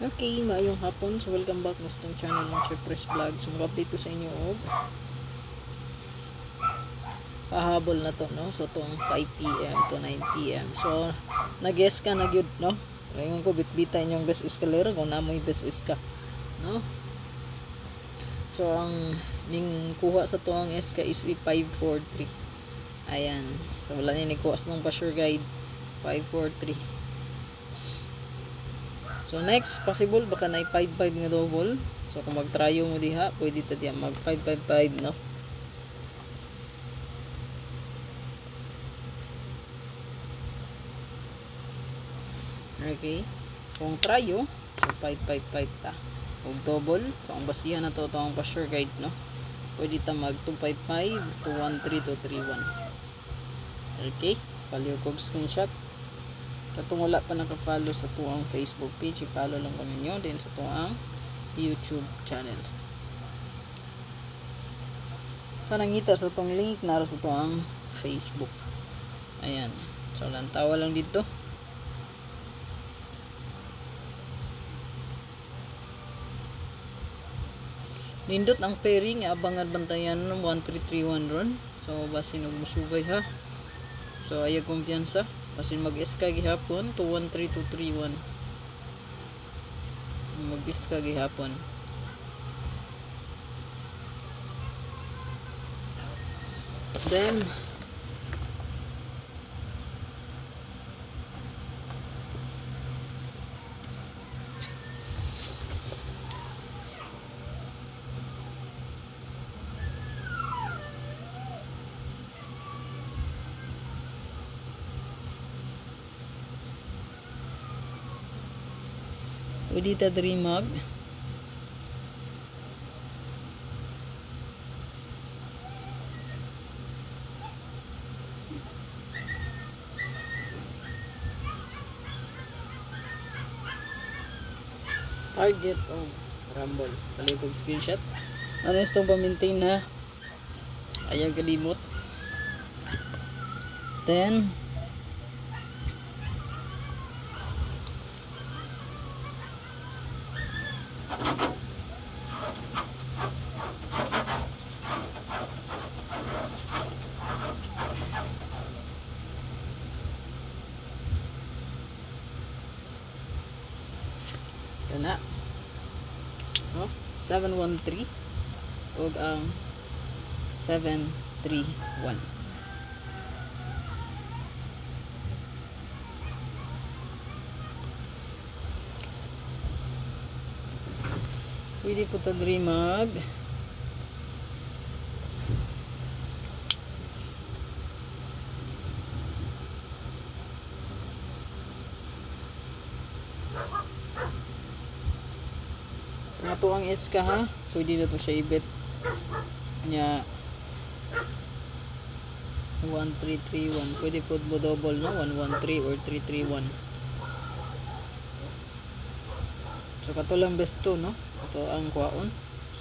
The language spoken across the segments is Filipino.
Okay, maayong hapon. So, welcome back sa itong channel ng Surprise Vlog. So, mag-update ko sa inyo og pahabol na to, no? So, itong 5 PM to 9 PM. So, nag-guess ka na gyud, no? Ngayon ko, bitbita inyong best escalator kung namoy best iska, no? So, ang ning kuha sa to ang SK is 543. Ayan. So, wala ni kuha sa itong pa-sure guide. 543. So next, possible baka na 5-5 nga double. So kung mag-tryo mo diha, pwede ta diya mag 5-5-5, no? Okay. Kung tryo, so 5-5-5 ta. Kung double, so ang basihan na to ang pa-sure guide, no? Pwede ta mag 2-5-5 to 1-3 to 3-1. Okay. Paliw kog screenshot. Katong wala pa naka-follow sa tuang Facebook page, i-follow lang ko ninyo din sa tuang YouTube channel. Panangita sa tong link naro sa tuang Facebook. Ayan. So lantawa lang dito. Nindot ang pairing, abangan bantayan ng 1-3-3-1 ron. So basin og musubay ha. So ayag kumpiyansa. Basin mag-iska gihapon to 1-3 to 3-1. Mag-iska gihapon. Then pwede ta diri mag target o rumble. Palikog screenshot. Ano itong pa-maintain ha? Ayaw kalimot. Then na. Oh, 713 ug ang 731. Pwede po ta diri mag nato ang SK ha, pwede na to siya ibet nya 1-3-3-1. Pwede po mo double, no? 1-1-3 or 3-3-1. So kato lang best to, no? Ito ang kuhaon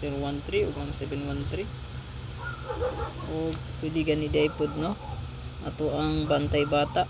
0-1-3 o 7-1-3 o pwede gani day pod, no? Ato ang bantay bata